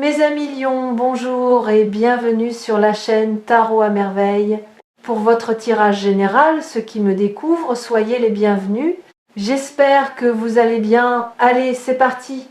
Mes amis lions, bonjour et bienvenue sur la chaîne Tarot à merveille. Pour votre tirage général, ceux qui me découvrent, soyez les bienvenus. J'espère que vous allez bien. Allez, c'est parti.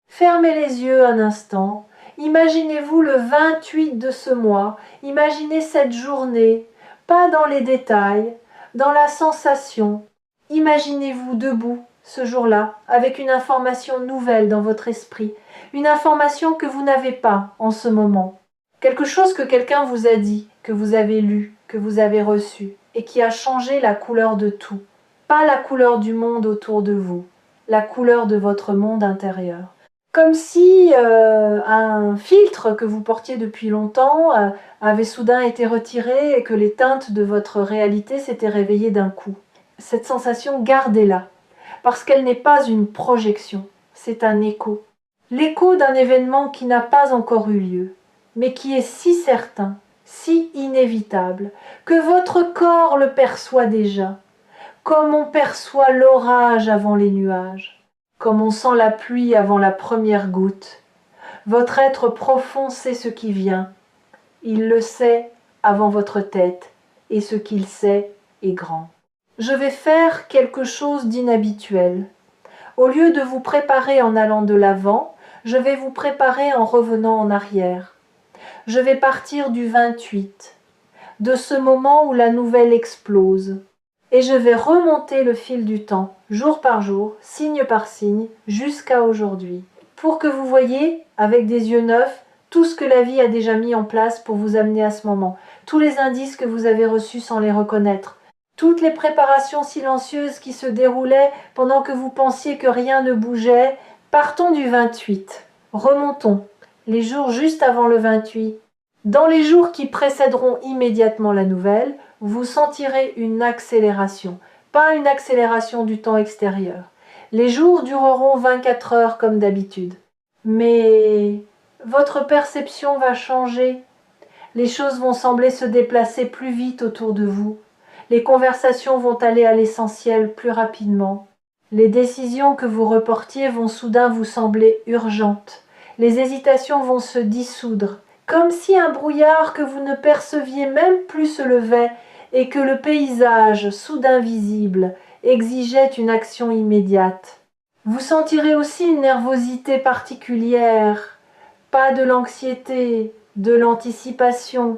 Fermez les yeux un instant. Imaginez-vous le 28 de ce mois. Imaginez cette journée, pas dans les détails, dans la sensation. Imaginez-vous debout ce jour-là, avec une information nouvelle dans votre esprit. Une information que vous n'avez pas en ce moment. Quelque chose que quelqu'un vous a dit, que vous avez lu, que vous avez reçu, et qui a changé la couleur de tout. Pas la couleur du monde autour de vous, la couleur de votre monde intérieur. Comme si un filtre que vous portiez depuis longtemps avait soudain été retiré et que les teintes de votre réalité s'étaient réveillées d'un coup. Cette sensation, gardez-la, parce qu'elle n'est pas une projection, c'est un écho. L'écho d'un événement qui n'a pas encore eu lieu, mais qui est si certain, si inévitable, que votre corps le perçoit déjà, comme on perçoit l'orage avant les nuages, comme on sent la pluie avant la première goutte. Votre être profond sait ce qui vient, il le sait avant votre tête, et ce qu'il sait est grand. Je vais faire quelque chose d'inhabituel. Au lieu de vous préparer en allant de l'avant, je vais vous préparer en revenant en arrière. Je vais partir du 28, de ce moment où la nouvelle explose. Et je vais remonter le fil du temps, jour par jour, signe par signe, jusqu'à aujourd'hui. Pour que vous voyez, avec des yeux neufs, tout ce que la vie a déjà mis en place pour vous amener à ce moment. Tous les indices que vous avez reçus sans les reconnaître. Toutes les préparations silencieuses qui se déroulaient pendant que vous pensiez que rien ne bougeait. Partons du 28. Remontons. Les jours juste avant le 28. Dans les jours qui précéderont immédiatement la nouvelle, vous sentirez une accélération. Pas une accélération du temps extérieur. Les jours dureront 24 heures comme d'habitude. Mais votre perception va changer. Les choses vont sembler se déplacer plus vite autour de vous. Les conversations vont aller à l'essentiel plus rapidement. Les décisions que vous reportiez vont soudain vous sembler urgentes. Les hésitations vont se dissoudre, comme si un brouillard que vous ne perceviez même plus se levait et que le paysage, soudain visible, exigeait une action immédiate. Vous sentirez aussi une nervosité particulière, pas de l'anxiété, de l'anticipation,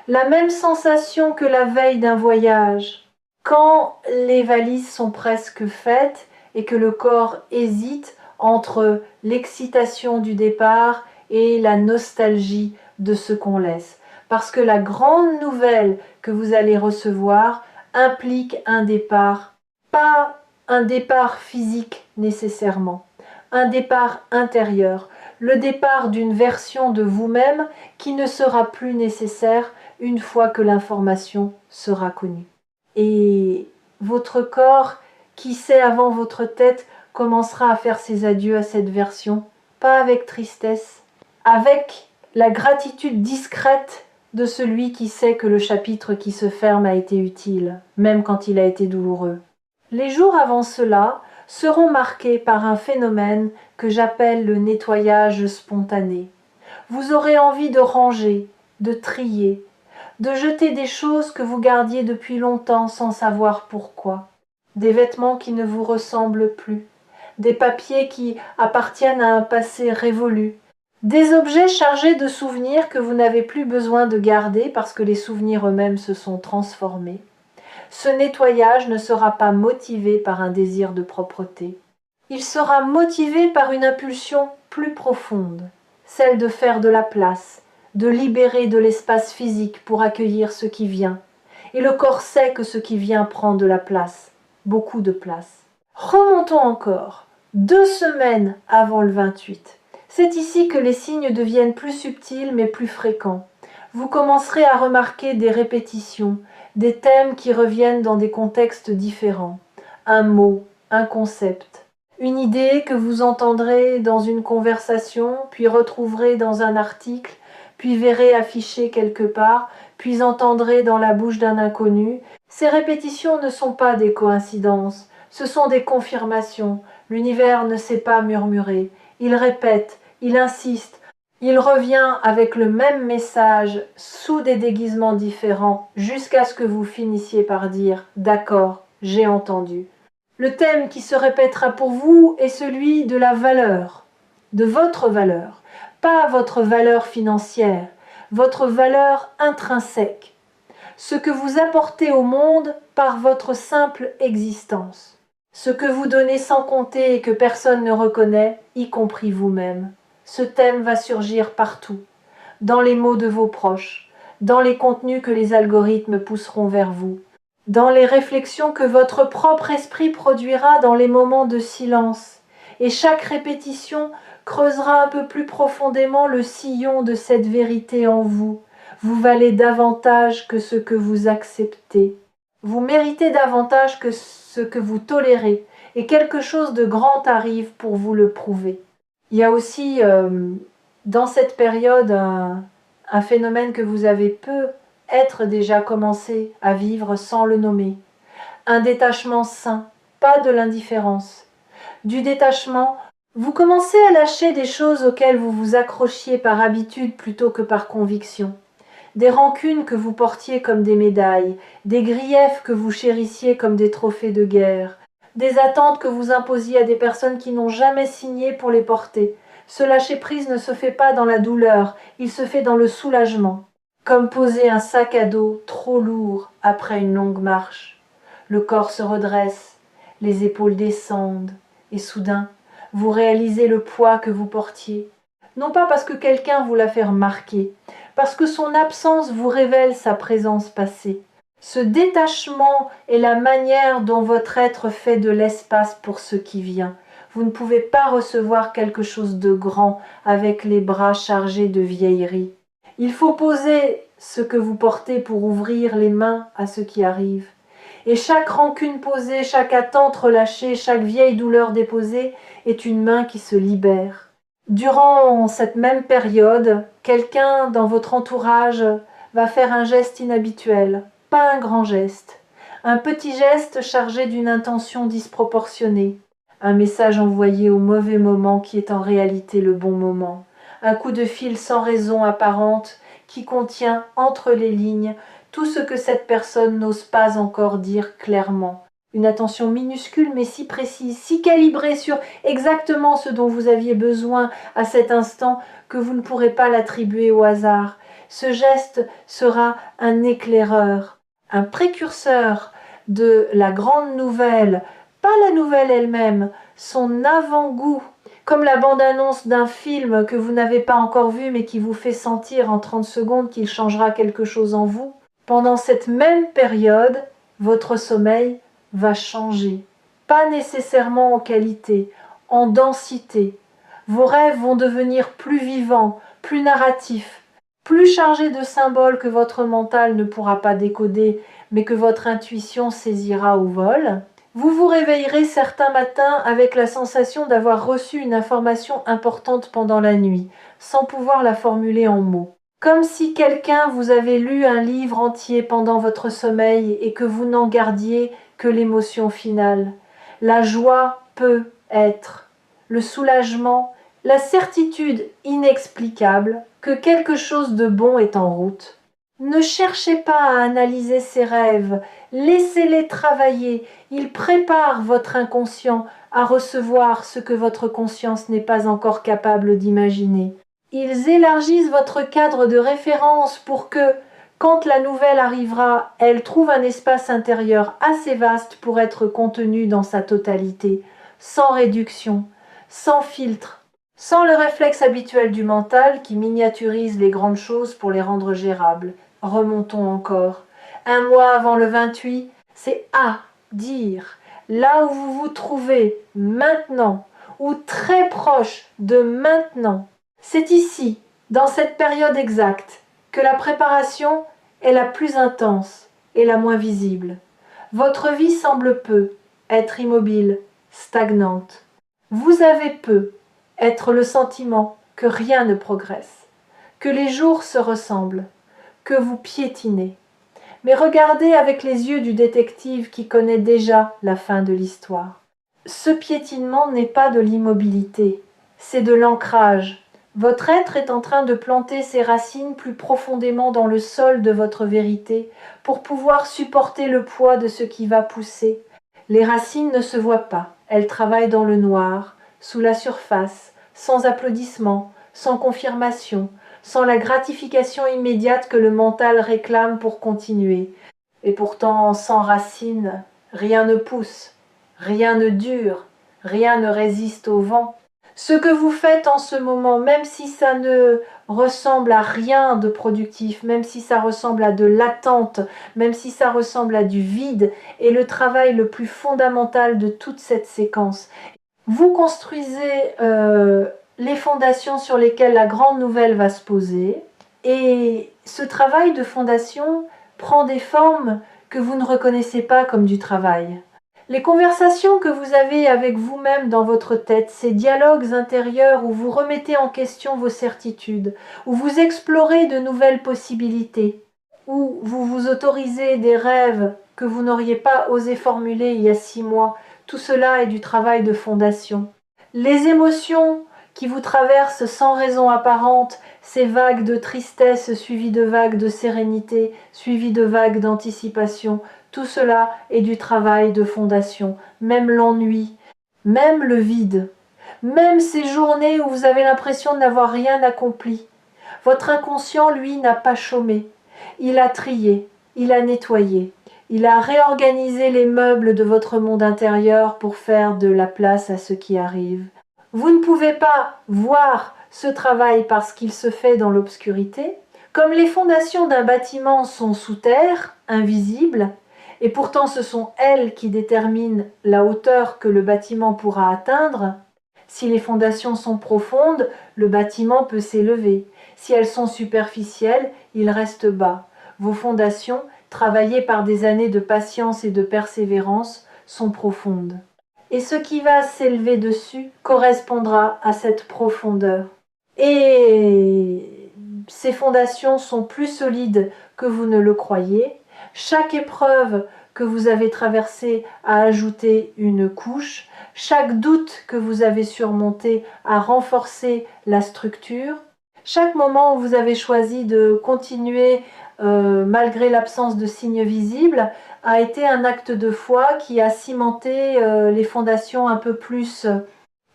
la même sensation que la veille d'un voyage, quand les valises sont presque faites et que le corps hésite entre l'excitation du départ et la nostalgie de ce qu'on laisse. Parce que la grande nouvelle que vous allez recevoir implique un départ, pas un départ physique nécessairement, un départ intérieur, le départ d'une version de vous-même qui ne sera plus nécessaire une fois que l'information sera connue. Et votre corps, qui sait avant votre tête, commencera à faire ses adieux à cette version, pas avec tristesse, avec la gratitude discrète de celui qui sait que le chapitre qui se ferme a été utile, même quand il a été douloureux. Les jours avant cela seront marqués par un phénomène que j'appelle le nettoyage spontané. Vous aurez envie de ranger, de trier, de jeter des choses que vous gardiez depuis longtemps sans savoir pourquoi, des vêtements qui ne vous ressemblent plus, des papiers qui appartiennent à un passé révolu, des objets chargés de souvenirs que vous n'avez plus besoin de garder parce que les souvenirs eux-mêmes se sont transformés. Ce nettoyage ne sera pas motivé par un désir de propreté. Il sera motivé par une impulsion plus profonde, celle de faire de la place, de libérer de l'espace physique pour accueillir ce qui vient. Et le corps sait que ce qui vient prend de la place, beaucoup de place. Remontons encore, 2 semaines avant le 28. C'est ici que les signes deviennent plus subtils mais plus fréquents. Vous commencerez à remarquer des répétitions, des thèmes qui reviennent dans des contextes différents. Un mot, un concept, une idée que vous entendrez dans une conversation, puis retrouverez dans un article, puis verrez affiché quelque part, puis entendrez dans la bouche d'un inconnu. Ces répétitions ne sont pas des coïncidences, ce sont des confirmations. L'univers ne sait pas murmurer, il répète, il insiste, Il revient avec le même message sous des déguisements différents jusqu'à ce que vous finissiez par dire « D'accord, j'ai entendu ». Le thème qui se répétera pour vous est celui de la valeur, de votre valeur, pas votre valeur financière, votre valeur intrinsèque, ce que vous apportez au monde par votre simple existence, ce que vous donnez sans compter et que personne ne reconnaît, y compris vous-même. Ce thème va surgir partout, dans les mots de vos proches, dans les contenus que les algorithmes pousseront vers vous, dans les réflexions que votre propre esprit produira dans les moments de silence. Et chaque répétition creusera un peu plus profondément le sillon de cette vérité en vous. Vous valez davantage que ce que vous acceptez. Vous méritez davantage que ce que vous tolérez. Et quelque chose de grand arrive pour vous le prouver. Il y a aussi dans cette période un phénomène que vous avez peut-être déjà commencé à vivre sans le nommer. Un détachement sain, pas de l'indifférence. Du détachement, vous commencez à lâcher des choses auxquelles vous vous accrochiez par habitude plutôt que par conviction. Des rancunes que vous portiez comme des médailles, des griefs que vous chérissiez comme des trophées de guerre, des attentes que vous imposiez à des personnes qui n'ont jamais signé pour les porter. Ce lâcher-prise ne se fait pas dans la douleur, il se fait dans le soulagement, comme poser un sac à dos trop lourd après une longue marche. Le corps se redresse, les épaules descendent, et soudain, vous réalisez le poids que vous portiez. Non pas parce que quelqu'un vous l'a fait remarquer, parce que son absence vous révèle sa présence passée. Ce détachement est la manière dont votre être fait de l'espace pour ce qui vient. Vous ne pouvez pas recevoir quelque chose de grand avec les bras chargés de vieillerie. Il faut poser ce que vous portez pour ouvrir les mains à ce qui arrive. Et chaque rancune posée, chaque attente relâchée, chaque vieille douleur déposée est une main qui se libère. Durant cette même période, quelqu'un dans votre entourage va faire un geste inhabituel. Pas un grand geste, un petit geste chargé d'une intention disproportionnée, un message envoyé au mauvais moment qui est en réalité le bon moment, un coup de fil sans raison apparente qui contient entre les lignes tout ce que cette personne n'ose pas encore dire clairement. Une attention minuscule mais si précise, si calibrée sur exactement ce dont vous aviez besoin à cet instant que vous ne pourrez pas l'attribuer au hasard. Ce geste sera un éclaireur, un précurseur de la grande nouvelle, pas la nouvelle elle-même, son avant-goût, comme la bande-annonce d'un film que vous n'avez pas encore vu mais qui vous fait sentir en 30 secondes qu'il changera quelque chose en vous. Pendant cette même période, votre sommeil va changer, pas nécessairement en qualité, en densité. Vos rêves vont devenir plus vivants, plus narratifs, plus chargés de symboles que votre mental ne pourra pas décoder, mais que votre intuition saisira au vol. Vous vous réveillerez certains matins avec la sensation d'avoir reçu une information importante pendant la nuit, sans pouvoir la formuler en mots. Comme si quelqu'un vous avait lu un livre entier pendant votre sommeil et que vous n'en gardiez que l'émotion finale. La joie peut être, le soulagement, la certitude inexplicable que quelque chose de bon est en route. Ne cherchez pas à analyser ces rêves, laissez-les travailler, ils préparent votre inconscient à recevoir ce que votre conscience n'est pas encore capable d'imaginer. Ils élargissent votre cadre de référence pour que, quand la nouvelle arrivera, elle trouve un espace intérieur assez vaste pour être contenue dans sa totalité, sans réduction, sans filtre, sans le réflexe habituel du mental qui miniaturise les grandes choses pour les rendre gérables. Remontons encore. Un mois avant le 28, c'est à dire, là où vous vous trouvez maintenant, ou très proche de maintenant. C'est ici, dans cette période exacte, que la préparation est la plus intense et la moins visible. Votre vie semble peu être immobile, stagnante. Vous avez peu être le sentiment que rien ne progresse, que les jours se ressemblent, que vous piétinez. Mais regardez avec les yeux du détective qui connaît déjà la fin de l'histoire. Ce piétinement n'est pas de l'immobilité, c'est de l'ancrage, Votre être est en train de planter ses racines plus profondément dans le sol de votre vérité pour pouvoir supporter le poids de ce qui va pousser. Les racines ne se voient pas, elles travaillent dans le noir, sous la surface, sans applaudissements, sans confirmation, sans la gratification immédiate que le mental réclame pour continuer. Et pourtant, sans racines, rien ne pousse, rien ne dure, rien ne résiste au vent. Ce que vous faites en ce moment, même si ça ne ressemble à rien de productif, même si ça ressemble à de l'attente, même si ça ressemble à du vide, est le travail le plus fondamental de toute cette séquence. Vous construisez les fondations sur lesquelles la grande nouvelle va se poser, et ce travail de fondation prend des formes que vous ne reconnaissez pas comme du travail. Les conversations que vous avez avec vous-même dans votre tête, ces dialogues intérieurs où vous remettez en question vos certitudes, où vous explorez de nouvelles possibilités, où vous vous autorisez des rêves que vous n'auriez pas osé formuler il y a 6 mois, tout cela est du travail de fondation. Les émotions qui vous traversent sans raison apparente, ces vagues de tristesse suivies de vagues de sérénité, suivies de vagues d'anticipation, tout cela est du travail de fondation, même l'ennui, même le vide, même ces journées où vous avez l'impression de n'avoir rien accompli. Votre inconscient, lui, n'a pas chômé. Il a trié, il a nettoyé, il a réorganisé les meubles de votre monde intérieur pour faire de la place à ce qui arrive. Vous ne pouvez pas voir ce travail parce qu'il se fait dans l'obscurité. Comme les fondations d'un bâtiment sont sous terre, invisibles, et pourtant ce sont elles qui déterminent la hauteur que le bâtiment pourra atteindre. Si les fondations sont profondes, le bâtiment peut s'élever. Si elles sont superficielles, il reste bas. Vos fondations, travaillées par des années de patience et de persévérance, sont profondes. Et ce qui va s'élever dessus correspondra à cette profondeur. Et ces fondations sont plus solides que vous ne le croyez. Chaque épreuve que vous avez traversée a ajouté une couche. Chaque doute que vous avez surmonté a renforcé la structure. Chaque moment où vous avez choisi de continuer malgré l'absence de signes visibles a été un acte de foi qui a cimenté les fondations un peu plus.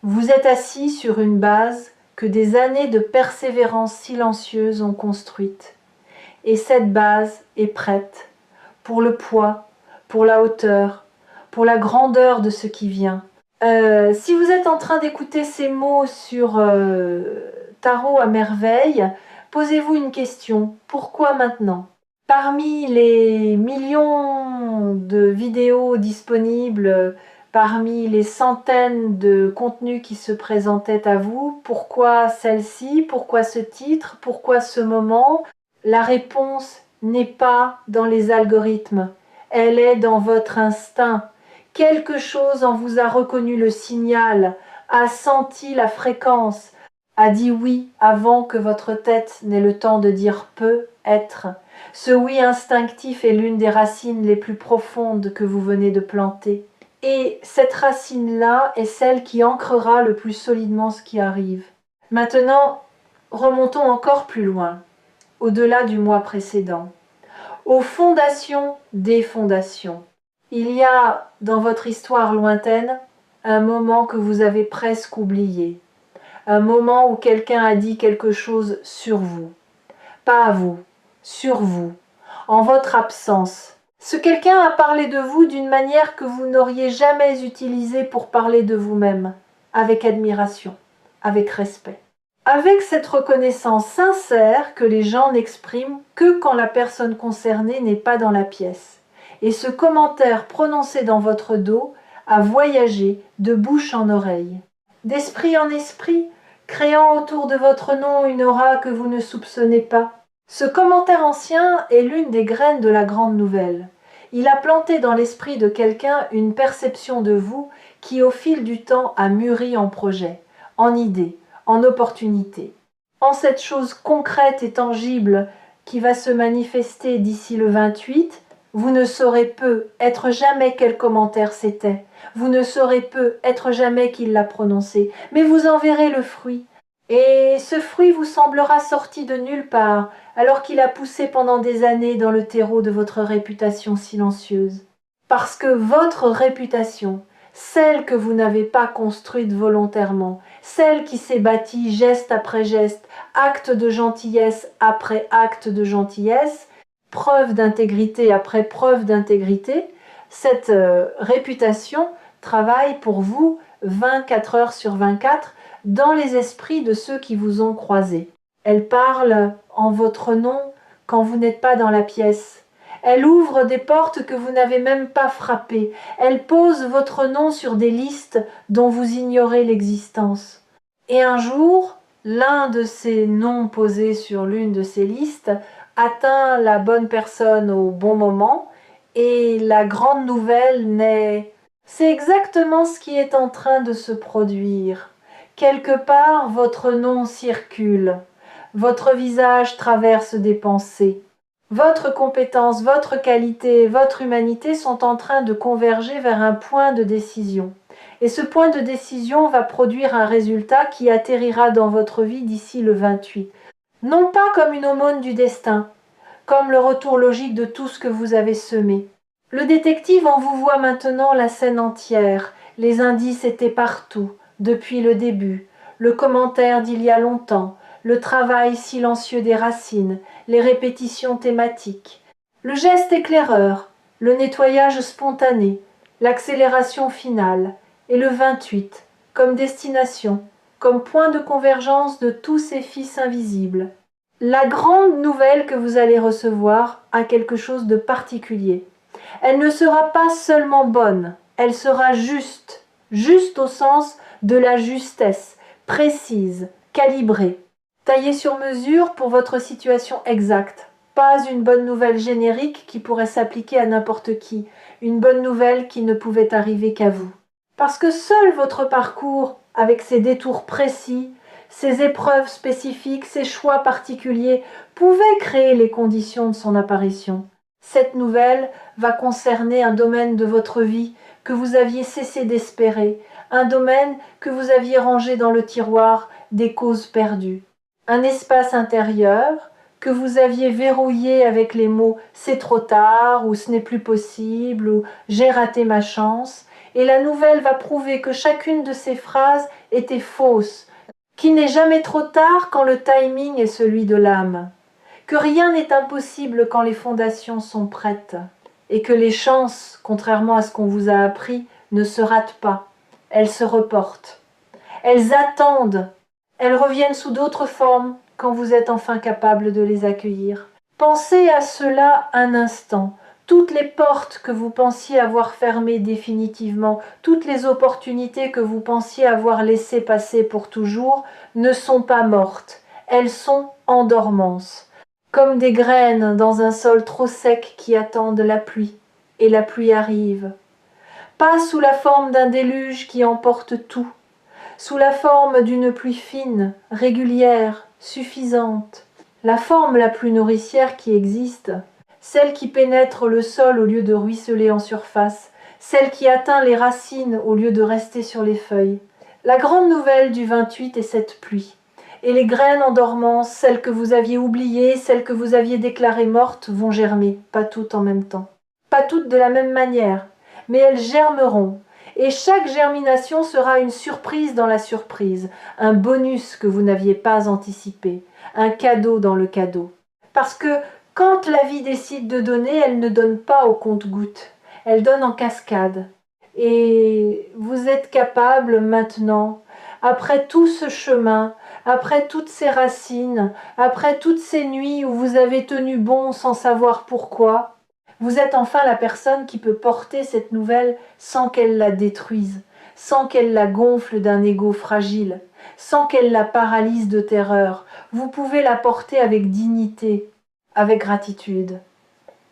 Vous êtes assis sur une base que des années de persévérance silencieuse ont construite. Et cette base est prête pour le poids, pour la hauteur, pour la grandeur de ce qui vient. Si vous êtes en train d'écouter ces mots sur Tarot à merveille, posez-vous une question. Pourquoi maintenant ? Parmi les millions de vidéos disponibles, parmi les centaines de contenus qui se présentaient à vous, pourquoi celle-ci ? Pourquoi ce titre ? Pourquoi ce moment ? La réponse n'est pas dans les algorithmes, elle est dans votre instinct. Quelque chose en vous a reconnu le signal, a senti la fréquence, a dit oui avant que votre tête n'ait le temps de dire peut être. Ce oui instinctif est l'une des racines les plus profondes que vous venez de planter. Et cette racine-là est celle qui ancrera le plus solidement ce qui arrive. Maintenant, remontons encore plus loin, au-delà du mois précédent, aux fondations des fondations. Il y a dans votre histoire lointaine un moment que vous avez presque oublié, un moment où quelqu'un a dit quelque chose sur vous, pas à vous, sur vous, en votre absence. Ce quelqu'un a parlé de vous d'une manière que vous n'auriez jamais utilisée pour parler de vous-même, avec admiration, avec respect. Avec cette reconnaissance sincère que les gens n'expriment que quand la personne concernée n'est pas dans la pièce. Et ce commentaire prononcé dans votre dos a voyagé de bouche en oreille, d'esprit en esprit, créant autour de votre nom une aura que vous ne soupçonnez pas. Ce commentaire ancien est l'une des graines de la grande nouvelle. Il a planté dans l'esprit de quelqu'un une perception de vous qui au fil du temps a mûri en projet, en idée, en opportunité. En cette chose concrète et tangible qui va se manifester d'ici le 28, vous ne saurez peu être jamais quel commentaire c'était, vous ne saurez peu être jamais qu'il l'a prononcé, mais vous en verrez le fruit. Et ce fruit vous semblera sorti de nulle part, alors qu'il a poussé pendant des années dans le terreau de votre réputation silencieuse. Parce que votre réputation, celle que vous n'avez pas construite volontairement, celle qui s'est bâtie geste après geste, acte de gentillesse après acte de gentillesse, preuve d'intégrité après preuve d'intégrité, cette réputation travaille pour vous 24 heures sur 24 dans les esprits de ceux qui vous ont croisés. Elle parle en votre nom quand vous n'êtes pas dans la pièce. Elle ouvre des portes que vous n'avez même pas frappées. Elle pose votre nom sur des listes dont vous ignorez l'existence. Et un jour, l'un de ces noms posés sur l'une de ces listes atteint la bonne personne au bon moment, et la grande nouvelle naît. C'est exactement ce qui est en train de se produire. Quelque part, votre nom circule. Votre visage traverse des pensées. Votre compétence, votre qualité, votre humanité sont en train de converger vers un point de décision. Et ce point de décision va produire un résultat qui atterrira dans votre vie d'ici le 28. Non pas comme une aumône du destin, comme le retour logique de tout ce que vous avez semé. Le détective en vous voit maintenant la scène entière. Les indices étaient partout, depuis le début. Le commentaire d'il y a longtemps, le travail silencieux des racines, les répétitions thématiques, le geste éclaireur, le nettoyage spontané, l'accélération finale, et le 28, comme destination, comme point de convergence de tous ces fils invisibles. La grande nouvelle que vous allez recevoir a quelque chose de particulier. Elle ne sera pas seulement bonne, elle sera juste, juste au sens de la justesse, précise, calibrée, taillée sur mesure pour votre situation exacte. Pas une bonne nouvelle générique qui pourrait s'appliquer à n'importe qui, une bonne nouvelle qui ne pouvait arriver qu'à vous. Parce que seul votre parcours, avec ses détours précis, ses épreuves spécifiques, ses choix particuliers, pouvait créer les conditions de son apparition. Cette nouvelle va concerner un domaine de votre vie que vous aviez cessé d'espérer, un domaine que vous aviez rangé dans le tiroir des causes perdues, un espace intérieur que vous aviez verrouillé avec les mots « c'est trop tard » ou « ce n'est plus possible » ou « j'ai raté ma chance », et la nouvelle va prouver que chacune de ces phrases était fausse, qu'il n'est jamais trop tard quand le timing est celui de l'âme, que rien n'est impossible quand les fondations sont prêtes, et que les chances, contrairement à ce qu'on vous a appris, ne se ratent pas, elles se reportent. Elles attendent, elles reviennent sous d'autres formes quand vous êtes enfin capable de les accueillir. Pensez à cela un instant. Toutes les portes que vous pensiez avoir fermées définitivement, toutes les opportunités que vous pensiez avoir laissées passer pour toujours, ne sont pas mortes. Elles sont en dormance, comme des graines dans un sol trop sec qui attendent la pluie. Et la pluie arrive. Pas sous la forme d'un déluge qui emporte tout, sous la forme d'une pluie fine, régulière, suffisante, la forme la plus nourricière qui existe, celle qui pénètre le sol au lieu de ruisseler en surface, celle qui atteint les racines au lieu de rester sur les feuilles. La grande nouvelle du 28 est cette pluie. Et les graines en dormance, celles que vous aviez oubliées, celles que vous aviez déclarées mortes, vont germer, pas toutes en même temps. Pas toutes de la même manière, mais elles germeront. Et chaque germination sera une surprise dans la surprise, un bonus que vous n'aviez pas anticipé, un cadeau dans le cadeau. Parce que quand la vie décide de donner, elle ne donne pas au compte-gouttes, elle donne en cascade. Et vous êtes capable maintenant, après tout ce chemin, après toutes ces racines, après toutes ces nuits où vous avez tenu bon sans savoir pourquoi, vous êtes enfin la personne qui peut porter cette nouvelle sans qu'elle la détruise, sans qu'elle la gonfle d'un ego fragile, sans qu'elle la paralyse de terreur. Vous pouvez la porter avec dignité, avec gratitude,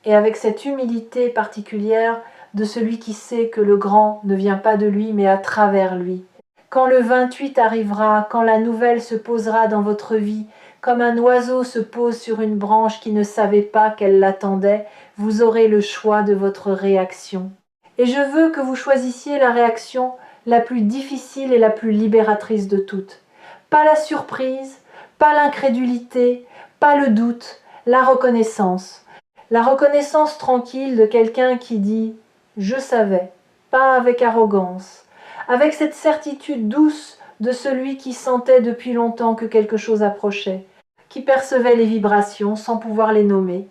et avec cette humilité particulière de celui qui sait que le grand ne vient pas de lui mais à travers lui. Quand le 28 arrivera, quand la nouvelle se posera dans votre vie, comme un oiseau se pose sur une branche qui ne savait pas qu'elle l'attendait, vous aurez le choix de votre réaction. Et je veux que vous choisissiez la réaction la plus difficile et la plus libératrice de toutes. Pas la surprise, pas l'incrédulité, pas le doute, la reconnaissance. La reconnaissance tranquille de quelqu'un qui dit « je savais », pas avec arrogance, avec cette certitude douce de celui qui sentait depuis longtemps que quelque chose approchait, qui percevait les vibrations sans pouvoir les nommer,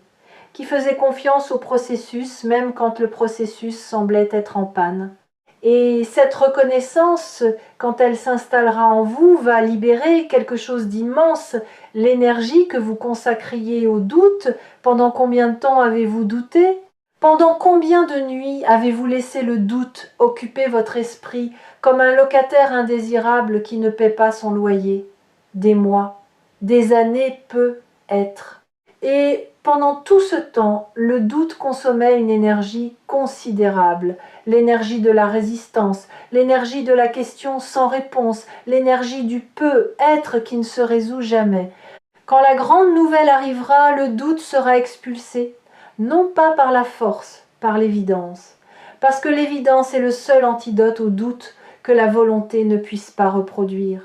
qui faisait confiance au processus même quand le processus semblait être en panne. Et cette reconnaissance, quand elle s'installera en vous, va libérer quelque chose d'immense, l'énergie que vous consacriez au doute. Pendant combien de temps avez-vous douté? Pendant combien de nuits avez-vous laissé le doute occuper votre esprit comme un locataire indésirable qui ne paie pas son loyer? Des mois, des années peut être. Et pendant tout ce temps, le doute consommait une énergie considérable, l'énergie de la résistance, l'énergie de la question sans réponse, l'énergie du peut-être qui ne se résout jamais. Quand la grande nouvelle arrivera, le doute sera expulsé, non pas par la force, par l'évidence. Parce que l'évidence est le seul antidote au doute que la volonté ne puisse pas reproduire.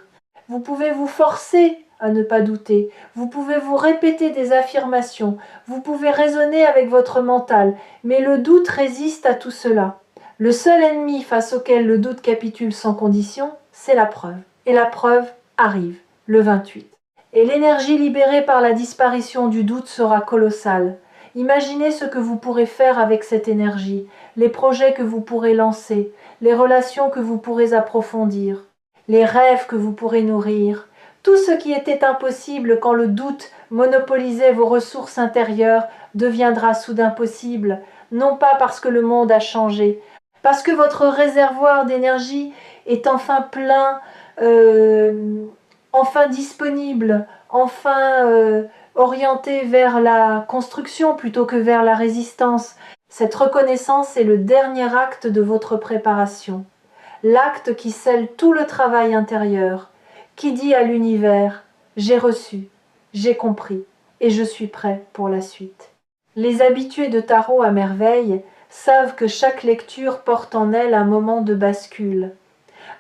Vous pouvez vous forcer à ne pas douter, vous pouvez vous répéter des affirmations, vous pouvez raisonner avec votre mental, mais le doute résiste à tout cela. Le seul ennemi face auquel le doute capitule sans condition, c'est la preuve. Et la preuve arrive, le 28. Et l'énergie libérée par la disparition du doute sera colossale. Imaginez ce que vous pourrez faire avec cette énergie, les projets que vous pourrez lancer, les relations que vous pourrez approfondir, les rêves que vous pourrez nourrir. Tout ce qui était impossible quand le doute monopolisait vos ressources intérieures deviendra soudain possible, non pas parce que le monde a changé, parce que votre réservoir d'énergie est enfin plein, enfin disponible, enfin orienté vers la construction plutôt que vers la résistance. Cette reconnaissance est le dernier acte de votre préparation, l'acte qui scelle tout le travail intérieur, qui dit à l'univers « j'ai reçu, j'ai compris et je suis prêt pour la suite ». Les habitués de tarot à merveille savent que chaque lecture porte en elle un moment de bascule,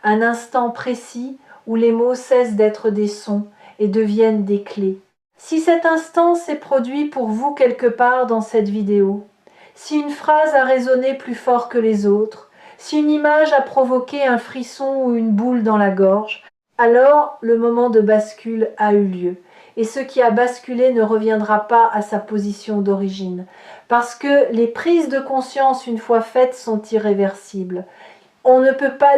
un instant précis où les mots cessent d'être des sons et deviennent des clés. Si cet instant s'est produit pour vous quelque part dans cette vidéo, si une phrase a résonné plus fort que les autres, si une image a provoqué un frisson ou une boule dans la gorge, alors le moment de bascule a eu lieu. Et ce qui a basculé ne reviendra pas à sa position d'origine, parce que les prises de conscience une fois faites sont irréversibles. On ne peut pas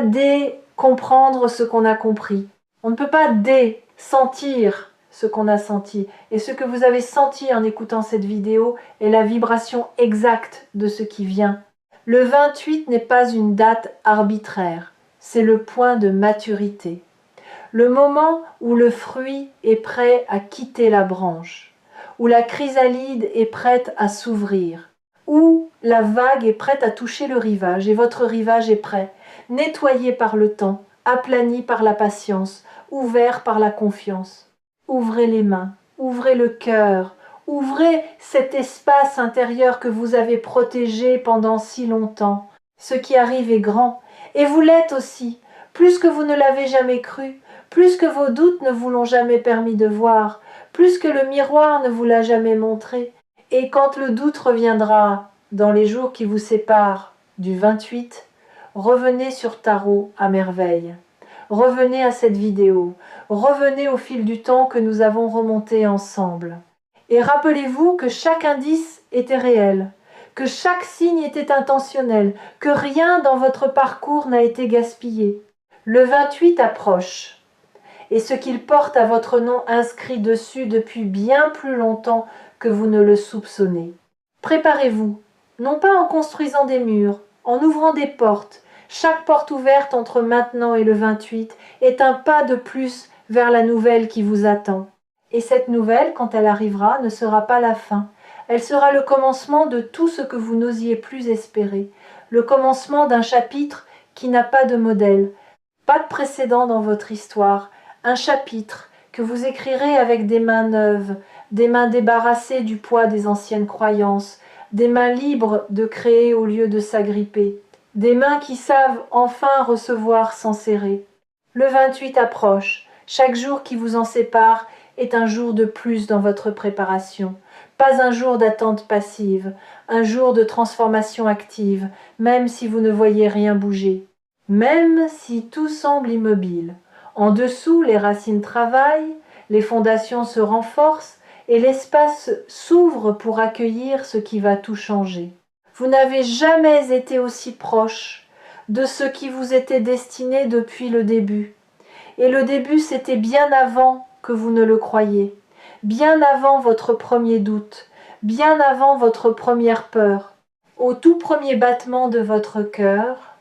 comprendre ce qu'on a compris. On ne peut pas sentir ce qu'on a senti. Et ce que vous avez senti en écoutant cette vidéo est la vibration exacte de ce qui vient. Le 28 n'est pas une date arbitraire, c'est le point de maturité. Le moment où le fruit est prêt à quitter la branche, où la chrysalide est prête à s'ouvrir, où la vague est prête à toucher le rivage et votre rivage est prêt, nettoyé par le temps, aplani par la patience, ouvert par la confiance. Ouvrez les mains, ouvrez le cœur, ouvrez cet espace intérieur que vous avez protégé pendant si longtemps. Ce qui arrive est grand, et vous l'êtes aussi, plus que vous ne l'avez jamais cru, plus que vos doutes ne vous l'ont jamais permis de voir, plus que le miroir ne vous l'a jamais montré. Et quand le doute reviendra dans les jours qui vous séparent du 28, revenez sur Tarot à merveille. Revenez à cette vidéo, revenez au fil du temps que nous avons remonté ensemble. Et rappelez-vous que chaque indice était réel, que chaque signe était intentionnel, que rien dans votre parcours n'a été gaspillé. Le 28 approche, et ce qu'il porte à votre nom inscrit dessus depuis bien plus longtemps que vous ne le soupçonnez. Préparez-vous, non pas en construisant des murs, en ouvrant des portes. Chaque porte ouverte entre maintenant et le 28 est un pas de plus vers la nouvelle qui vous attend. Et cette nouvelle, quand elle arrivera, ne sera pas la fin. Elle sera le commencement de tout ce que vous n'osiez plus espérer. Le commencement d'un chapitre qui n'a pas de modèle, pas de précédent dans votre histoire. Un chapitre que vous écrirez avec des mains neuves, des mains débarrassées du poids des anciennes croyances, des mains libres de créer au lieu de s'agripper, des mains qui savent enfin recevoir sans serrer. Le 28 approche. Chaque jour qui vous en sépare est un jour de plus dans votre préparation. Pas un jour d'attente passive, un jour de transformation active, même si vous ne voyez rien bouger, même si tout semble immobile. En dessous, les racines travaillent, les fondations se renforcent et l'espace s'ouvre pour accueillir ce qui va tout changer. Vous n'avez jamais été aussi proche de ce qui vous était destiné depuis le début. Et le début, c'était bien avant que vous ne le croyiez, bien avant votre premier doute, bien avant votre première peur. Au tout premier battement de votre cœur,